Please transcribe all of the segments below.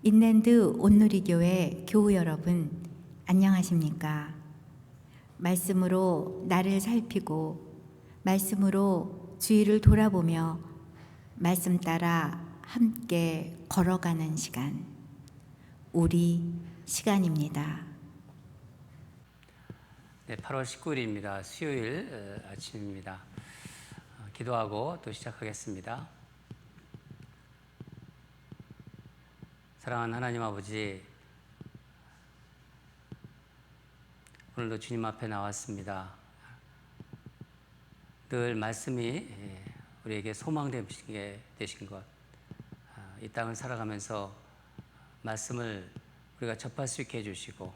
인랜드 온누리교회 교우 여러분, 안녕하십니까? 말씀으로 나를 살피고 말씀으로 주위를 돌아보며 말씀 따라 함께 걸어가는 시간, 우리 시간입니다. 네, 8월 19일입니다. 수요일 아침입니다. 기도하고 또 시작하겠습니다. 사랑하는 하나님 아버지, 오늘도 주님 앞에 나왔습니다. 늘 말씀이 우리에게 소망 되신 것, 이 땅을 살아가면서 말씀을 우리가 접할 수 있게 해주시고,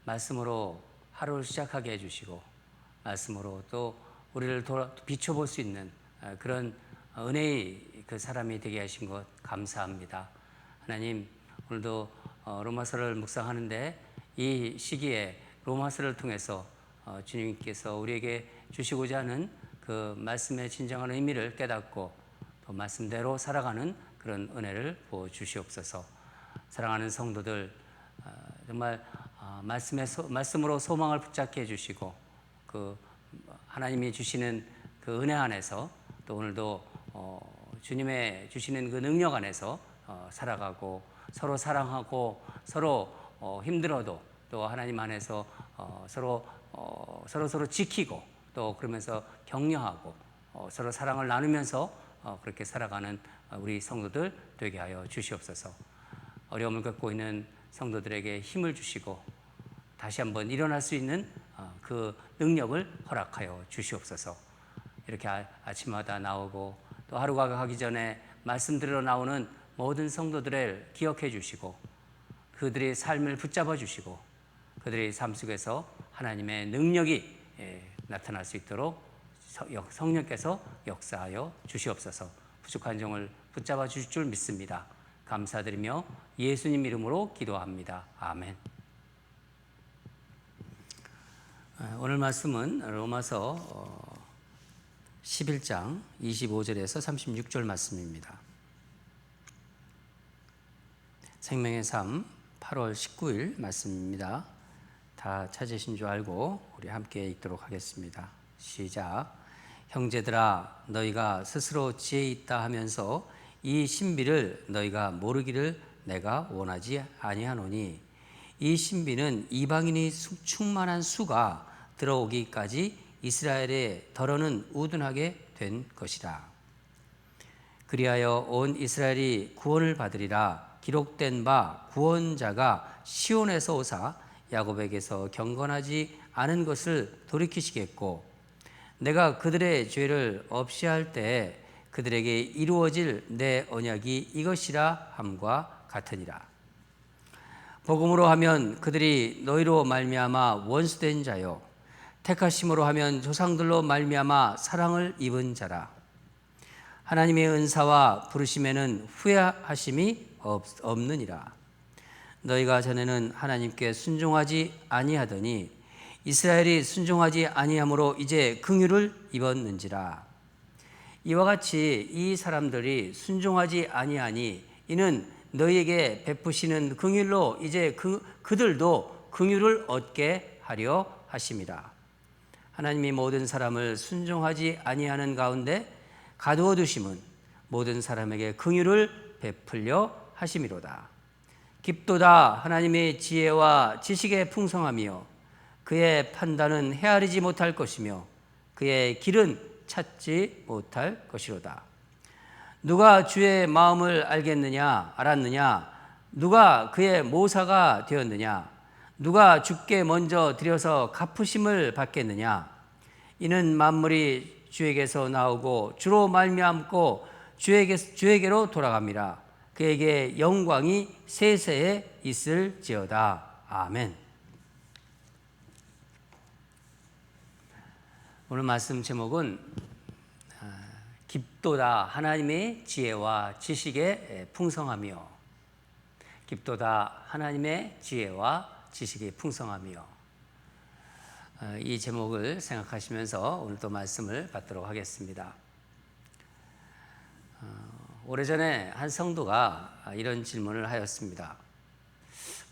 말씀으로 하루를 시작하게 해주시고, 말씀으로 또 우리를 비춰볼 수 있는 그런 은혜의 그 사람이 되게 하신 것 감사합니다. 하나님, 오늘도 로마서를 묵상하는데 이 시기에 로마서를 통해서 주님께서 우리에게 주시고자 하는 그 말씀의 진정한 의미를 깨닫고 또 말씀대로 살아가는 그런 은혜를 부어주시옵소서. 사랑하는 성도들, 정말 말씀으로 소망을 붙잡게 해주시고 그 하나님이 주시는 그 은혜 안에서 또 오늘도 주님의 주시는 그 능력 안에서 살아가고 서로 사랑하고 서로 힘들어도 또 하나님 안에서 서로 지키고 또 그러면서 격려하고 서로 사랑을 나누면서 그렇게 살아가는 우리 성도들 되게 하여 주시옵소서. 어려움을 겪고 있는 성도들에게 힘을 주시고 다시 한번 일어날 수 있는 그 능력을 허락하여 주시옵소서. 이렇게 아침마다 나오고 또 하루가 가기 전에 말씀 들으러 나오는 모든 성도들을 기억해 주시고 그들의 삶을 붙잡아 주시고 그들의 삶 속에서 하나님의 능력이 나타날 수 있도록 성령께서 역사하여 주시옵소서. 부족한 종을 붙잡아 주실 줄 믿습니다. 감사드리며 예수님 이름으로 기도합니다. 아멘. 오늘 말씀은 로마서 11장 25절에서 36절 말씀입니다. 생명의 삶 8월 19일 말씀입니다. 다 찾으신 줄 알고 우리 함께 읽도록 하겠습니다. 시작. 형제들아, 너희가 스스로 지혜 있다 하면서 이 신비를 너희가 모르기를 내가 원하지 아니하노니 이 신비는 이방인이 충만한 수가 들어오기까지 이스라엘의 덜어는 우둔하게 된 것이라. 그리하여 온 이스라엘이 구원을 받으리라. 기록된 바 구원자가 시온에서 오사 야곱에게서 경건하지 않은 것을 돌이키시겠고 내가 그들의 죄를 없이 할 때에 그들에게 이루어질 내 언약이 이것이라 함과 같으니라. 복음으로 하면 그들이 너희로 말미암아 원수된 자요 택하심으로 하면 조상들로 말미암아 사랑을 입은 자라. 하나님의 은사와 부르심에는 후회하심이 없느니라. 너희가 전에는 하나님께 순종하지 아니하더니 이스라엘이 순종하지 아니함으로 이제 긍휼을 입었는지라. 이와 같이 이 사람들이 순종하지 아니하니 이는 너희에게 베푸시는 긍휼로 이제 그들도 긍휼을 얻게 하려 하심이라. 하나님이 모든 사람을 순종하지 아니하는 가운데 가두어 두심은 모든 사람에게 긍휼을 베풀려 하심이로다. 깊도다 하나님의 지혜와 지식의 풍성함이요 그의 판단은 헤아리지 못할 것이며 그의 길은 찾지 못할 것이로다. 누가 주의 마음을 알았느냐? 누가 그의 모사가 되었느냐? 누가 주께 먼저 드려서 갚으심을 받겠느냐? 이는 만물이 주에게서 나오고 주로 말미암고 주에게로 돌아갑니다. 그에게 영광이 세세에 있을지어다. 아멘. 오늘 말씀 제목은 깊도다 하나님의 지혜와 지식의 풍성함이요. 깊도다 하나님의 지혜와 지식의 풍성함이요. 이 제목을 생각하시면서 오늘 또 말씀을 받도록 하겠습니다. 오래전에 한 성도가 이런 질문을 하였습니다.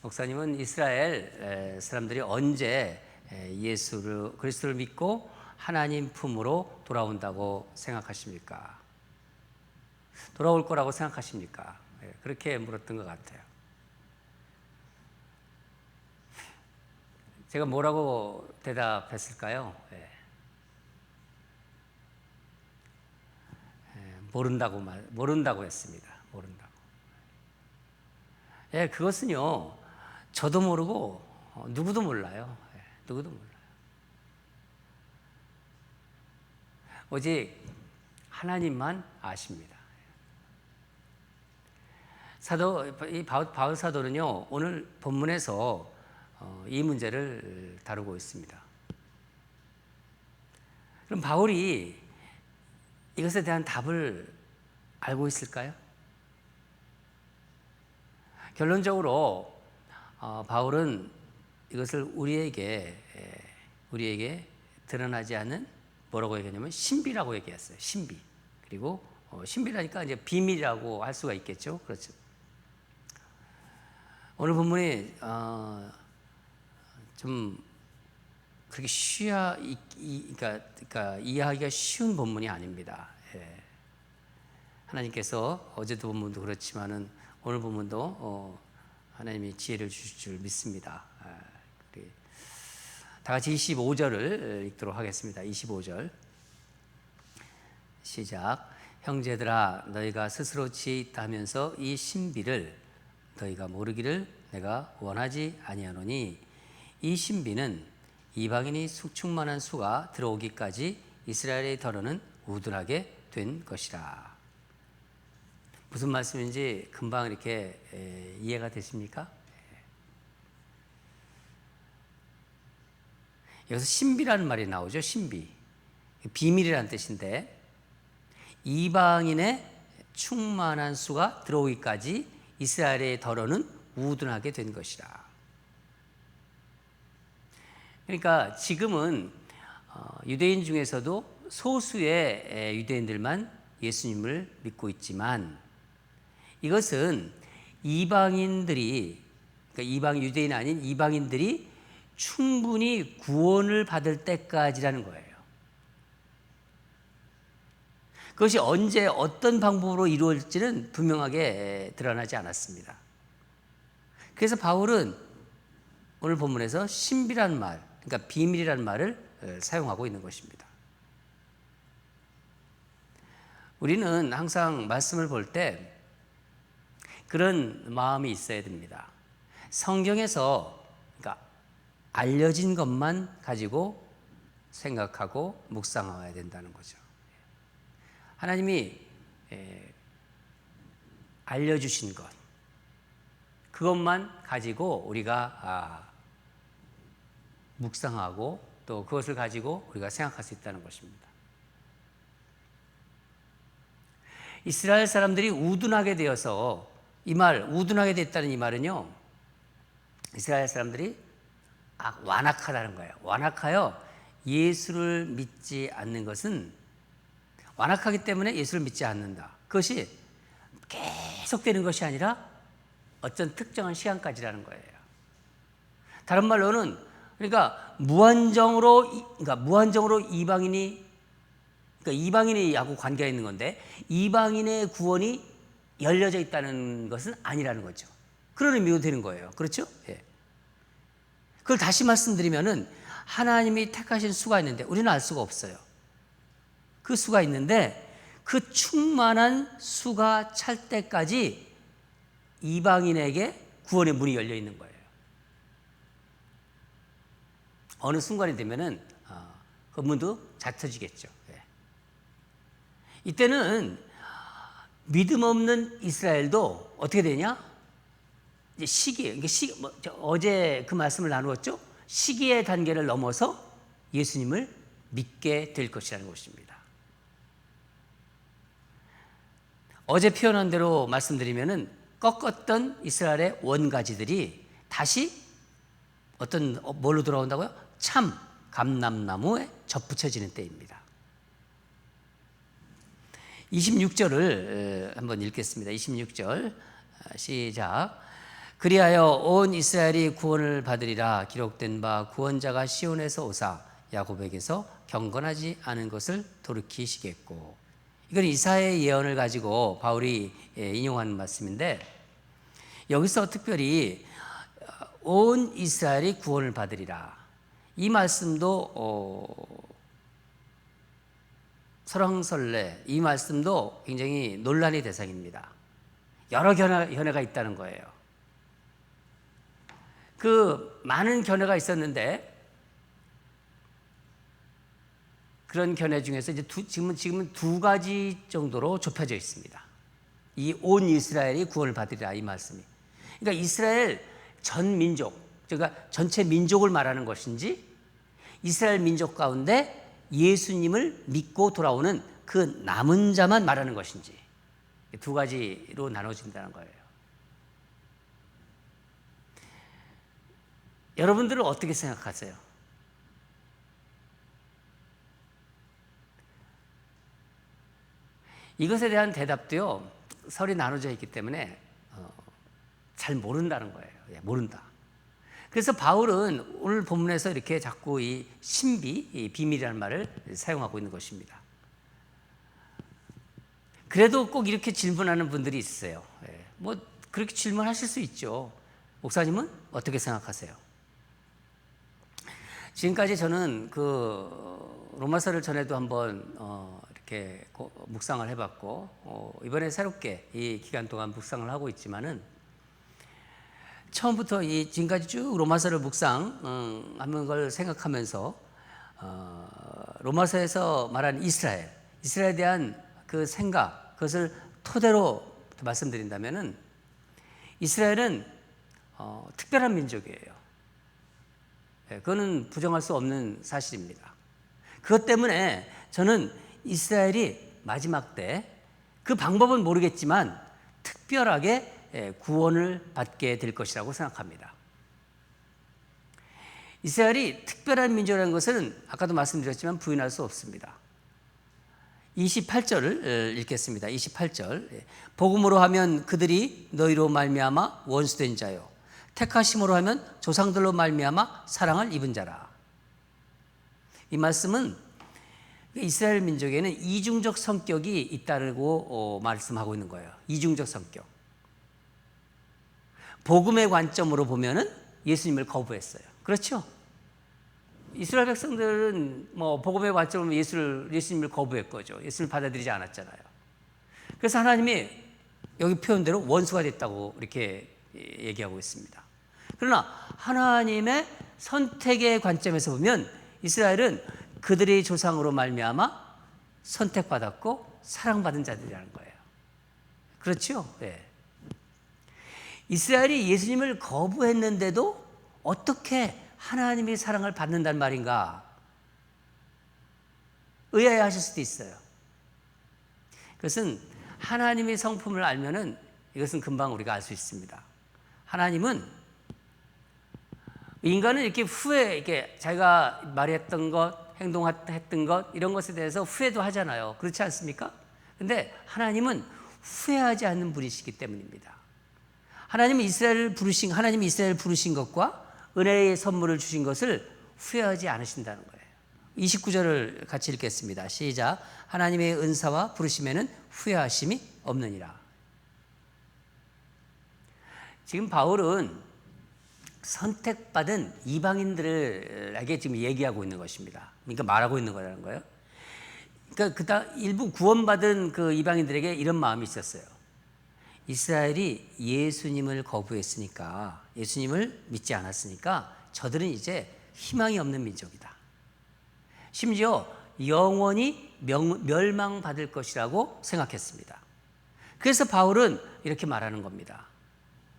목사님은 이스라엘 사람들이 언제 예수를 그리스도를 믿고 하나님 품으로 돌아온다고 생각하십니까? 돌아올 거라고 생각하십니까? 그렇게 물었던 것 같아요. 제가 뭐라고 대답했을까요? 모른다고 했습니다. 모른다고. 그것은요, 저도 모르고 누구도 몰라요. 누구도 몰라요. 오직 하나님만 아십니다. 바울 사도는요, 오늘 본문에서 이 문제를 다루고 있습니다. 그럼 바울이 이것에 대한 답을 알고 있을까요? 결론적으로 바울은 이것을 우리에게 드러나지 않은 뭐라고 얘기하냐면 신비라고 얘기했어요. 신비. 그리고 신비라니까 이제 비밀이라고 할 수가 있겠죠. 그렇죠. 오늘 본문이 좀 그렇게 그러니까 이해하기가 쉬운 본문이 아닙니다. 하나님께서 어제도 본문도 그렇지만은 오늘 본문도 하나님이 지혜를 주실 줄 믿습니다. 다 같이 25절을 읽도록 하겠습니다. 25절 시작. 형제들아 너희가 스스로 지혜 있다 하면서 이 신비를 너희가 모르기를 내가 원하지 아니하노니 이 신비는 이방인이 숙충만한 수가 들어오기까지 이스라엘의 더러는 우둔하게 된 것이라. 무슨 말씀인지 금방 이렇게 이해가 되십니까? 여기서 신비라는 말이 나오죠. 신비. 비밀이라는 뜻인데 이방인의 충만한 수가 들어오기까지 이스라엘의 더러는 우둔하게 된 것이라. 그러니까 지금은 유대인 중에서도 소수의 유대인들만 예수님을 믿고 있지만 이것은 이방인들이, 그러니까 이방 유대인 아닌 이방인들이 충분히 구원을 받을 때까지라는 거예요. 그것이 언제 어떤 방법으로 이루어질지는 분명하게 드러나지 않았습니다. 그래서 바울은 오늘 본문에서 신비라는 말, 그러니까 비밀이라는 말을 사용하고 있는 것입니다. 우리는 항상 말씀을 볼 때 그런 마음이 있어야 됩니다. 성경에서 그러니까 알려진 것만 가지고 생각하고 묵상해야 된다는 거죠. 하나님이 알려주신 것, 그것만 가지고 우리가 묵상하고 또 그것을 가지고 우리가 생각할 수 있다는 것입니다. 이스라엘 사람들이 우둔하게 되어서 우둔하게 됐다는 이 말은요, 이스라엘 사람들이 완악하다는 거예요. 완악하여 예수를 믿지 않는 것은 완악하기 때문에 예수를 믿지 않는다. 그것이 계속되는 것이 아니라 어떤 특정한 시간까지라는 거예요. 다른 말로는 그러니까 무한정으로 이방인하고 관계가 있는 건데 이방인의 구원이 열려져 있다는 것은 아니라는 거죠. 그런 의미로 되는 거예요. 그렇죠? 예. 그걸 다시 말씀드리면은 하나님이 택하신 수가 있는데 우리는 알 수가 없어요. 그 수가 있는데 그 충만한 수가 찰 때까지 이방인에게 구원의 문이 열려 있는 거예요. 어느 순간이 되면은 그 문도 닫혀지겠죠. 예. 이때는 믿음 없는 이스라엘도 어떻게 되냐? 이제 어제 그 말씀을 나누었죠? 시기의 단계를 넘어서 예수님을 믿게 될 것이라는 것입니다. 어제 표현한 대로 말씀드리면은 꺾었던 이스라엘의 원가지들이 다시 뭘로 돌아온다고요? 참 감람나무에 접붙여지는 때입니다. 26절을 한번 읽겠습니다. 26절 시작. 그리하여 온 이스라엘이 구원을 받으리라. 기록된 바 구원자가 시온에서 오사 야곱에게서 경건하지 않은 것을 돌이키시겠고. 이건 이사야의 예언을 가지고 바울이 인용하는 말씀인데, 여기서 특별히 온 이스라엘이 구원을 받으리라, 이 말씀도 설왕설래, 이 말씀도 굉장히 논란의 대상입니다. 여러 견해가 있다는 거예요. 그 많은 견해가 있었는데, 그런 견해 중에서 이제 지금은 두 가지 정도로 좁혀져 있습니다. 이 온 이스라엘이 구원을 받으리라, 이 말씀이. 그러니까 이스라엘 전 민족, 그러니까 전체 민족을 말하는 것인지, 이스라엘 민족 가운데 예수님을 믿고 돌아오는 그 남은 자만 말하는 것인지, 두 가지로 나눠진다는 거예요. 여러분들은 어떻게 생각하세요? 이것에 대한 대답도요, 설이 나눠져 있기 때문에 잘 모른다는 거예요. 모른다. 그래서 바울은 오늘 본문에서 이렇게 자꾸 이 신비, 이 비밀이라는 말을 사용하고 있는 것입니다. 그래도 꼭 이렇게 질문하는 분들이 있어요. 뭐 그렇게 질문하실 수 있죠. 목사님은 어떻게 생각하세요? 지금까지 저는 그 로마서를 전에도 한번 이렇게 묵상을 해봤고, 이번에 새롭게 이 기간 동안 묵상을 하고 있지만은, 처음부터 이 지금까지 쭉 로마서를 묵상하는 걸 생각하면서 로마서에서 말하는 이스라엘에 대한 그 생각, 그것을 토대로 말씀드린다면은, 이스라엘은 특별한 민족이에요. 그거는 부정할 수 없는 사실입니다. 그것 때문에 저는 이스라엘이 마지막 때 그 방법은 모르겠지만 특별하게 구원을 받게 될 것이라고 생각합니다. 이스라엘이 특별한 민족이라는 것은 아까도 말씀드렸지만 부인할 수 없습니다. 28절을 읽겠습니다. 28절. 복음으로 하면 그들이 너희로 말미암아 원수된 자요, 택하심으로 하면 조상들로 말미암아 사랑을 입은 자라. 이 말씀은 이스라엘 민족에는 이중적 성격이 있다고 말씀하고 있는 거예요. 이중적 성격. 복음의 관점으로 보면은 예수님을 거부했어요. 그렇죠? 이스라엘 백성들은 뭐 복음의 관점으로 예수님을 거부했거죠. 예수님을 받아들이지 않았잖아요. 그래서 하나님이 여기 표현대로 원수가 됐다고 이렇게 얘기하고 있습니다. 그러나 하나님의 선택의 관점에서 보면 이스라엘은 그들의 조상으로 말미암아 선택받았고 사랑받은 자들이라는 거예요. 그렇죠? 네. 이스라엘이 예수님을 거부했는데도 어떻게 하나님의 사랑을 받는다는 말인가? 의아해하실 수도 있어요. 그것은 하나님의 성품을 알면은 이것은 금방 우리가 알 수 있습니다. 하나님은 인간은 이렇게 이렇게 자기가 말했던 것, 행동했던 것, 이런 것에 대해서 후회도 하잖아요. 그렇지 않습니까? 근데 하나님은 후회하지 않는 분이시기 때문입니다. 하나님이 이스라엘을 부르신 것과 은혜의 선물을 주신 것을 후회하지 않으신다는 거예요. 29절을 같이 읽겠습니다. 시작. 하나님의 은사와 부르심에는 후회하심이 없느니라. 지금 바울은 선택받은 이방인들에게 지금 얘기하고 있는 것입니다. 그러니까 말하고 있는 거라는 거예요. 그러니까 일부 구원받은 그 이방인들에게 이런 마음이 있었어요. 이스라엘이 예수님을 거부했으니까, 예수님을 믿지 않았으니까 저들은 이제 희망이 없는 민족이다. 심지어 영원히 멸망받을 것이라고 생각했습니다. 그래서 바울은 이렇게 말하는 겁니다.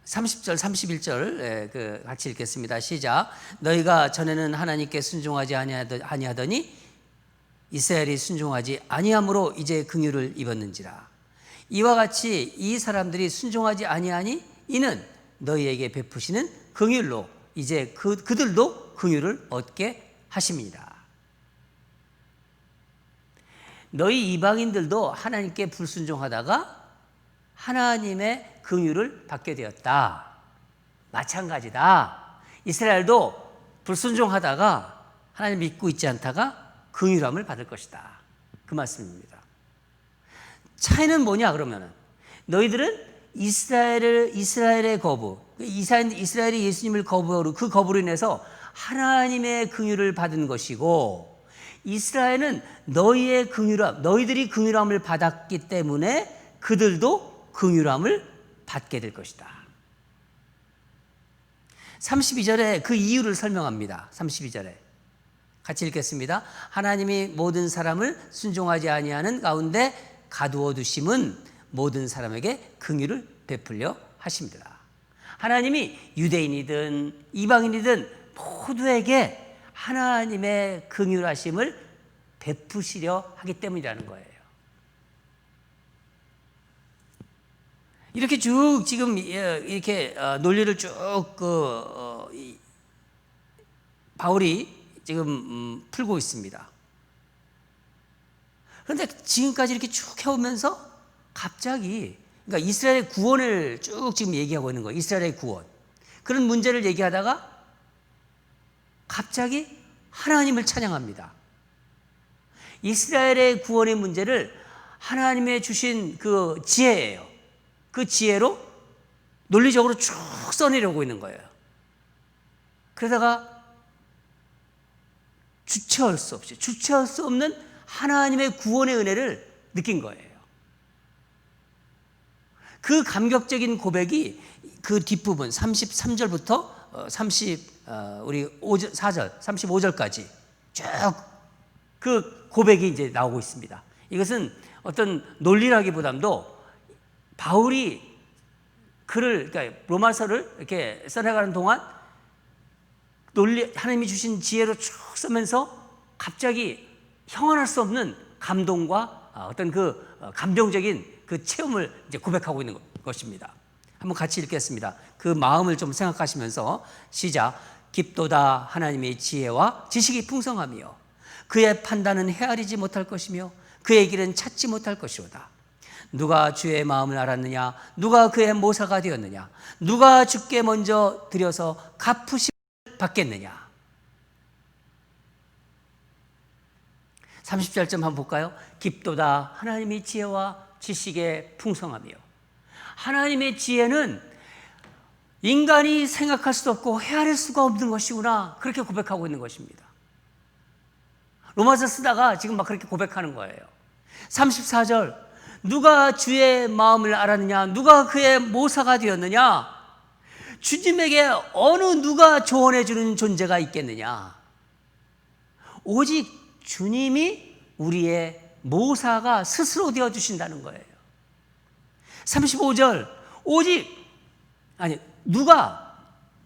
30절, 31절 같이 읽겠습니다. 시작. 너희가 전에는 하나님께 순종하지 아니하더니 이스라엘이 순종하지 아니함으로 이제 긍휼을 입었는지라. 이와 같이 이 사람들이 순종하지 아니하니 이는 너희에게 베푸시는 긍휼로 이제 그들도 긍휼을 얻게 하심이니라. 너희 이방인들도 하나님께 불순종하다가 하나님의 긍휼을 받게 되었다. 마찬가지다. 이스라엘도 불순종하다가 하나님 믿고 있지 않다가 긍휼함을 받을 것이다. 그 말씀입니다. 차이는 뭐냐 그러면은 너희들은 이스라엘의 거부, 이스라엘이 예수님을 거부하고 그 거부로 인해서 하나님의 긍휼을 받은 것이고, 이스라엘은 너희의 긍휼함, 너희들이 긍휼함을 받았기 때문에 그들도 긍휼함을 받게 될 것이다. 32절에 그 이유를 설명합니다. 32절에 같이 읽겠습니다. 하나님이 모든 사람을 순종하지 아니하는 가운데 가두어 두심은 모든 사람에게 긍휼을 베풀려 하십니다. 하나님이 유대인이든 이방인이든 모두에게 하나님의 긍휼하심을 베푸시려 하기 때문이라는 거예요. 이렇게 쭉 지금 이렇게 논리를 쭉 바울이 지금 풀고 있습니다. 그런데 지금까지 이렇게 쭉 해오면서 갑자기, 그러니까 이스라엘의 구원을 쭉 지금 얘기하고 있는 거예요. 이스라엘의 구원. 그런 문제를 얘기하다가 갑자기 하나님을 찬양합니다. 이스라엘의 구원의 문제를 하나님의 주신 그 지혜예요. 그 지혜로 논리적으로 쭉 써내려고 있는 거예요. 그러다가 주체할 수 없는 하나님의 구원의 은혜를 느낀 거예요. 그 감격적인 고백이 그 뒷부분 33절부터 우리 4절, 35절까지 쭉 그 고백이 이제 나오고 있습니다. 이것은 어떤 논리라기보다도 바울이 그러니까 로마서를 이렇게 써나가는 동안 하나님이 주신 지혜로 쭉 쓰면서 갑자기 형언할 수 없는 감동과 어떤 그 감동적인 그 체험을 이제 고백하고 있는 것입니다. 한번 같이 읽겠습니다. 그 마음을 좀 생각하시면서 시작. 깊도다 하나님의 지혜와 지식이 풍성하며 그의 판단은 헤아리지 못할 것이며 그의 길은 찾지 못할 것이로다. 누가 주의 마음을 알았느냐? 누가 그의 모사가 되었느냐? 누가 주께 먼저 드려서 갚으심을 받겠느냐? 30절쯤 한번 볼까요? 깊도다 하나님의 지혜와 지식의 풍성하며. 하나님의 지혜는 인간이 생각할 수도 없고 헤아릴 수가 없는 것이구나, 그렇게 고백하고 있는 것입니다. 로마서 쓰다가 지금 막 그렇게 고백하는 거예요. 34절, 누가 주의 마음을 알았느냐? 누가 그의 모사가 되었느냐? 주님에게 어느 누가 조언해 주는 존재가 있겠느냐? 오직 주님이 우리의 모사가 스스로 되어 주신다는 거예요. 35절, 누가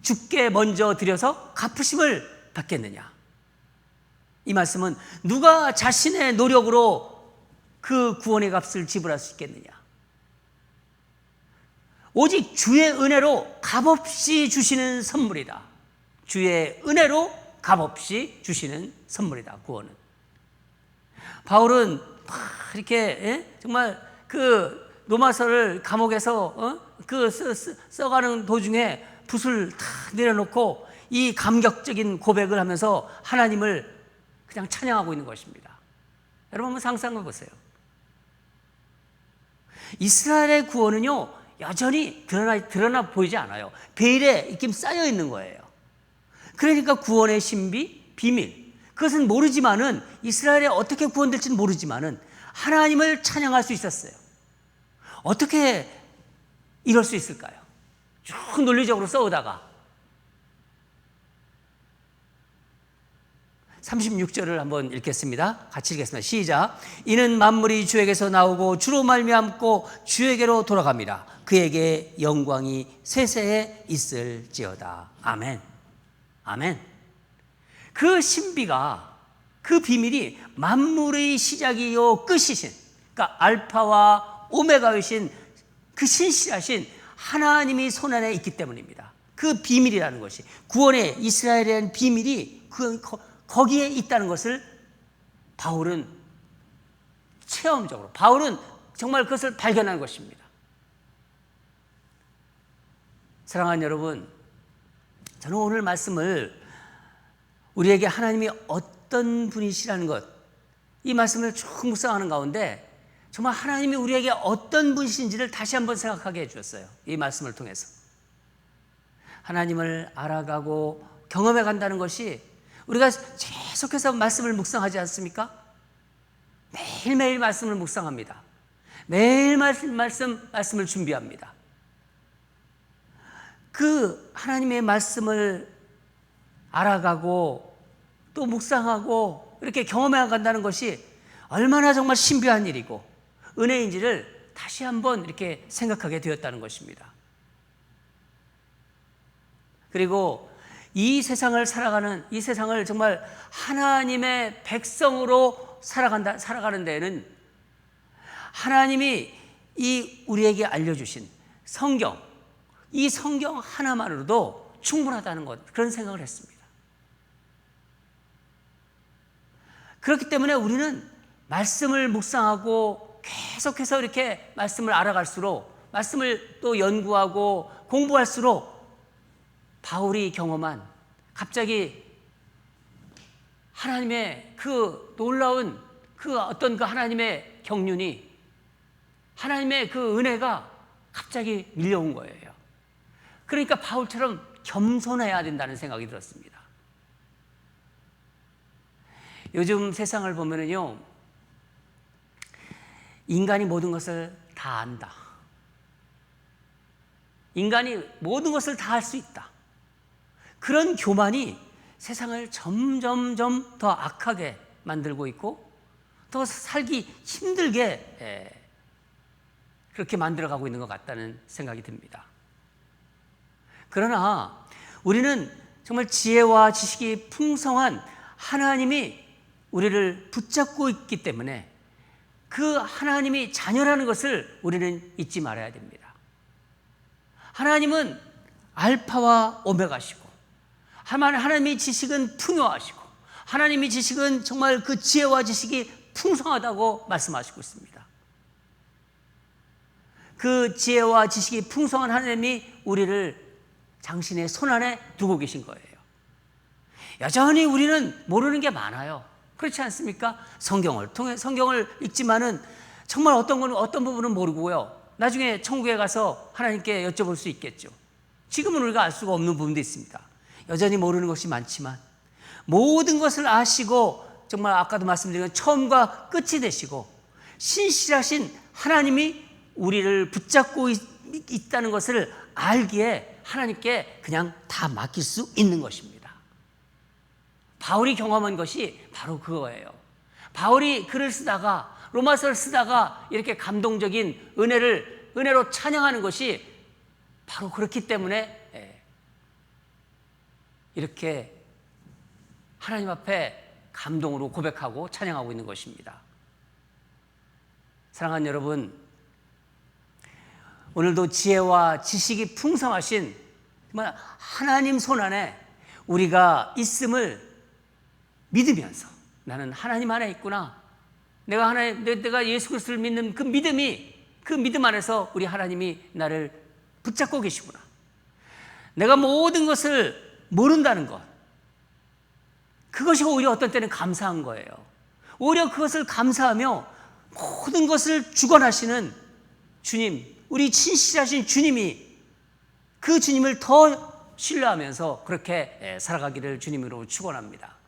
주께 먼저 드려서 갚으심을 받겠느냐? 이 말씀은 누가 자신의 노력으로 그 구원의 값을 지불할 수 있겠느냐? 오직 주의 은혜로 값없이 주시는 선물이다. 주의 은혜로 값없이 주시는 선물이다, 구원은. 바울은 이렇게 정말 그 로마서를 감옥에서 써가는 도중에 붓을 다 내려놓고 이 감격적인 고백을 하면서 하나님을 그냥 찬양하고 있는 것입니다. 여러분 한번 상상해 보세요. 이스라엘의 구원은요, 여전히 드러나 보이지 않아요. 베일에 이렇게 쌓여 있는 거예요. 그러니까 구원의 신비, 비밀, 그것은 모르지만은, 이스라엘이 어떻게 구원될지는 모르지만은 하나님을 찬양할 수 있었어요. 어떻게 이럴 수 있을까요? 쭉 논리적으로 써오다가 36절을 한번 읽겠습니다. 같이 읽겠습니다. 시작. 이는 만물이 주에게서 나오고 주로 말미암고 주에게로 돌아갑니다. 그에게 영광이 세세에 있을지어다. 아멘. 아멘. 그 신비가, 그 비밀이 만물의 시작이요 끝이신, 그러니까 알파와 오메가이신 그 신실하신 하나님이 손안에 있기 때문입니다. 그 비밀이라는 것이, 구원의 이스라엘에 대한 비밀이 거기에 있다는 것을 바울은 체험적으로 바울은 정말 그것을 발견한 것입니다. 사랑하는 여러분, 저는 오늘 말씀을 우리에게 하나님이 어떤 분이시라는 것, 이 말씀을 쭉 묵상하는 가운데 정말 하나님이 우리에게 어떤 분이신지를 다시 한번 생각하게 해주었어요. 이 말씀을 통해서 하나님을 알아가고 경험해 간다는 것이, 우리가 계속해서 말씀을 묵상하지 않습니까? 매일매일 말씀을 묵상합니다. 매일 말씀을 준비합니다. 그 하나님의 말씀을 알아가고 또 묵상하고 이렇게 경험해 간다는 것이 얼마나 정말 신비한 일이고 은혜인지를 다시 한번 이렇게 생각하게 되었다는 것입니다. 그리고 이 세상을 정말 하나님의 백성으로 살아가는 데에는 하나님이 우리에게 알려주신 성경, 이 성경 하나만으로도 충분하다는 것, 그런 생각을 했습니다. 그렇기 때문에 우리는 말씀을 묵상하고 계속해서 이렇게 말씀을 알아갈수록, 말씀을 또 연구하고 공부할수록 바울이 경험한 갑자기 하나님의 그 놀라운 그 하나님의 경륜이, 하나님의 그 은혜가 갑자기 밀려온 거예요. 그러니까 바울처럼 겸손해야 된다는 생각이 들었습니다. 요즘 세상을 보면은요, 인간이 모든 것을 다 안다. 인간이 모든 것을 다 할 수 있다. 그런 교만이 세상을 점점점 더 악하게 만들고 있고 더 살기 힘들게 그렇게 만들어가고 있는 것 같다는 생각이 듭니다. 그러나 우리는 정말 지혜와 지식이 풍성한 하나님이 우리를 붙잡고 있기 때문에 그 하나님이 자녀라는 것을 우리는 잊지 말아야 됩니다. 하나님은 알파와 오메가시고, 하나님의 지식은 풍요하시고, 하나님의 지식은 정말 그 지혜와 지식이 풍성하다고 말씀하시고 있습니다. 그 지혜와 지식이 풍성한 하나님이 우리를 당신의 손안에 두고 계신 거예요. 여전히 우리는 모르는 게 많아요. 그렇지 않습니까? 성경을 읽지만은 정말 어떤 부분은 모르고요. 나중에 천국에 가서 하나님께 여쭤볼 수 있겠죠. 지금은 우리가 알 수가 없는 부분도 있습니다. 여전히 모르는 것이 많지만 모든 것을 아시고, 정말 아까도 말씀드린 것 처음과 끝이 되시고 신실하신 하나님이 우리를 붙잡고 있다는 것을 알기에 하나님께 그냥 다 맡길 수 있는 것입니다. 바울이 경험한 것이 바로 그거예요. 바울이 글을 쓰다가, 로마서를 쓰다가 이렇게 감동적인 은혜로 찬양하는 것이 바로 그렇기 때문에 이렇게 하나님 앞에 감동으로 고백하고 찬양하고 있는 것입니다. 사랑하는 여러분, 오늘도 지혜와 지식이 풍성하신 정말 하나님 손안에 우리가 있음을 믿으면서, 나는 하나님 안에 있구나, 내가 예수 그리스도를 믿는 그 믿음 안에서 우리 하나님이 나를 붙잡고 계시구나, 내가 모든 것을 모른다는 것, 그것이 오히려 어떤 때는 감사한 거예요. 오히려 그것을 감사하며 모든 것을 주관하시는 주님, 우리 신실하신 주님이, 그 주님을 더 신뢰하면서 그렇게 살아가기를 주님으로 축원합니다.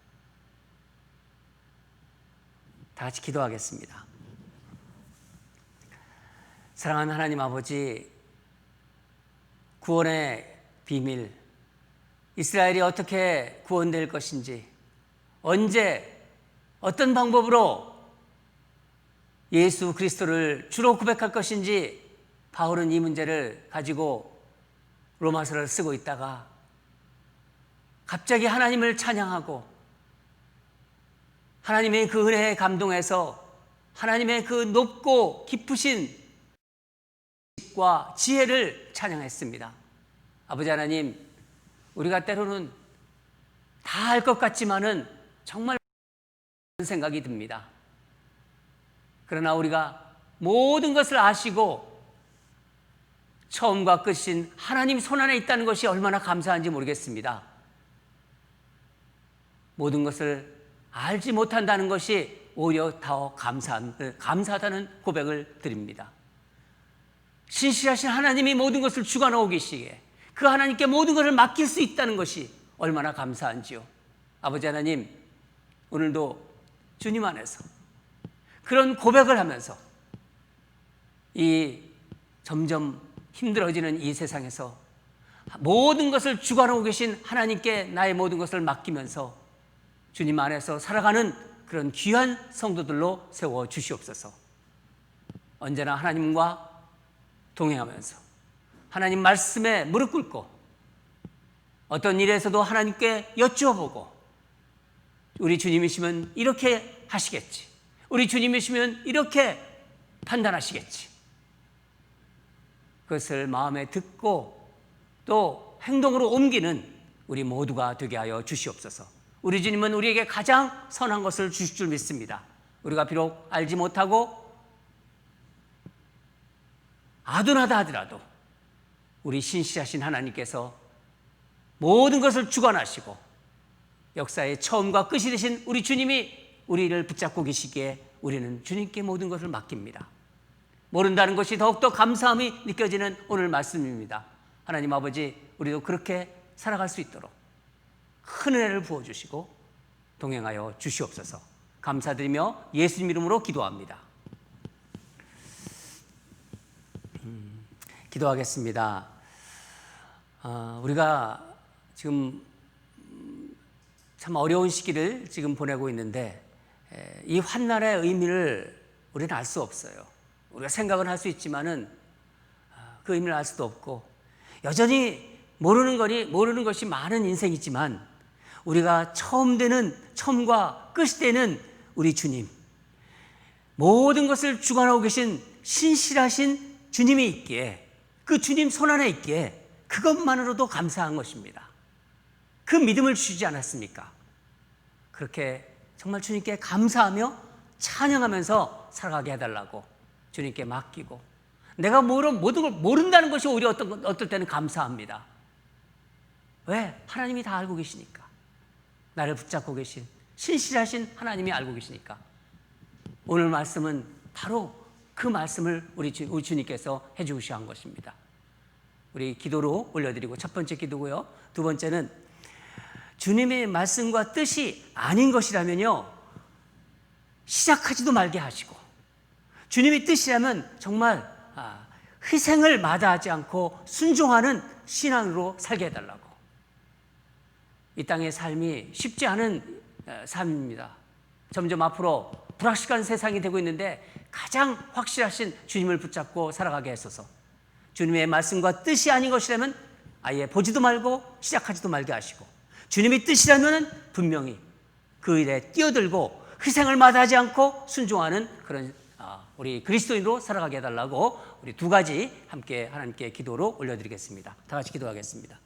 다 같이 기도하겠습니다. 사랑하는 하나님 아버지, 구원의 비밀, 이스라엘이 어떻게 구원될 것인지, 언제 어떤 방법으로 예수 그리스도를 주로 고백할 것인지, 바울은 이 문제를 가지고 로마서를 쓰고 있다가 갑자기 하나님을 찬양하고 하나님의 그 은혜에 감동해서 하나님의 그 높고 깊으신 지식과 지혜를 찬양했습니다. 아버지 하나님, 우리가 때로는 다 알 것 같지만은 정말 그런 생각이 듭니다. 그러나 우리가 모든 것을 아시고 처음과 끝인 하나님 손안에 있다는 것이 얼마나 감사한지 모르겠습니다. 모든 것을 알지 못한다는 것이 오히려 더 감사하다는 고백을 드립니다. 신실하신 하나님이 모든 것을 주관하고 계시기에 그 하나님께 모든 것을 맡길 수 있다는 것이 얼마나 감사한지요. 아버지 하나님, 오늘도 주님 안에서 그런 고백을 하면서 이 점점 힘들어지는 이 세상에서 모든 것을 주관하고 계신 하나님께 나의 모든 것을 맡기면서 주님 안에서 살아가는 그런 귀한 성도들로 세워 주시옵소서. 언제나 하나님과 동행하면서 하나님 말씀에 무릎 꿇고 어떤 일에서도 하나님께 여쭈어보고 우리 주님이시면 이렇게 하시겠지, 우리 주님이시면 이렇게 판단하시겠지, 그것을 마음에 듣고 또 행동으로 옮기는 우리 모두가 되게 하여 주시옵소서. 우리 주님은 우리에게 가장 선한 것을 주실 줄 믿습니다. 우리가 비록 알지 못하고 아둔하다 하더라도 우리 신실하신 하나님께서 모든 것을 주관하시고 역사의 처음과 끝이 되신 우리 주님이 우리를 붙잡고 계시기에 우리는 주님께 모든 것을 맡깁니다. 모른다는 것이 더욱더 감사함이 느껴지는 오늘 말씀입니다. 하나님 아버지, 우리도 그렇게 살아갈 수 있도록 큰 은혜를 부어주시고 동행하여 주시옵소서. 감사드리며 예수님 이름으로 기도합니다. 기도하겠습니다. 우리가 지금 참 어려운 시기를 지금 보내고 있는데 이 환난의 의미를 우리는 알 수 없어요. 우리가 생각은 할 수 있지만은 그 의미를 알 수도 없고 여전히 모르는 것이 많은 인생이지만 우리가 처음과 끝이 되는 우리 주님, 모든 것을 주관하고 계신 신실하신 주님이 있기에 그 주님 손안에 있기에 그것만으로도 감사한 것입니다. 그 믿음을 주시지 않았습니까? 그렇게 정말 주님께 감사하며 찬양하면서 살아가게 해달라고 주님께 맡기고 내가 모든 걸 모른다는 것이 오히려 어떨 때는 감사합니다. 왜? 하나님이 다 알고 계시니까. 나를 붙잡고 계신 신실하신 하나님이 알고 계시니까. 오늘 말씀은 바로 그 말씀을 우리 주님께서 해주셔야 한 것입니다. 우리 기도로 올려드리고 첫 번째 기도고요. 두 번째는 주님의 말씀과 뜻이 아닌 것이라면요, 시작하지도 말게 하시고 주님의 뜻이라면 정말 희생을 마다하지 않고 순종하는 신앙으로 살게 해달라고. 이 땅의 삶이 쉽지 않은 삶입니다. 점점 앞으로 불확실한 세상이 되고 있는데 가장 확실하신 주님을 붙잡고 살아가게 하소서. 주님의 말씀과 뜻이 아닌 것이라면 아예 보지도 말고 시작하지도 말게 하시고 주님의 뜻이라면 분명히 그 일에 뛰어들고 희생을 마다하지 않고 순종하는 그런 우리 그리스도인으로 살아가게 해달라고 우리 두 가지 함께 하나님께 기도로 올려드리겠습니다. 다 같이 기도하겠습니다.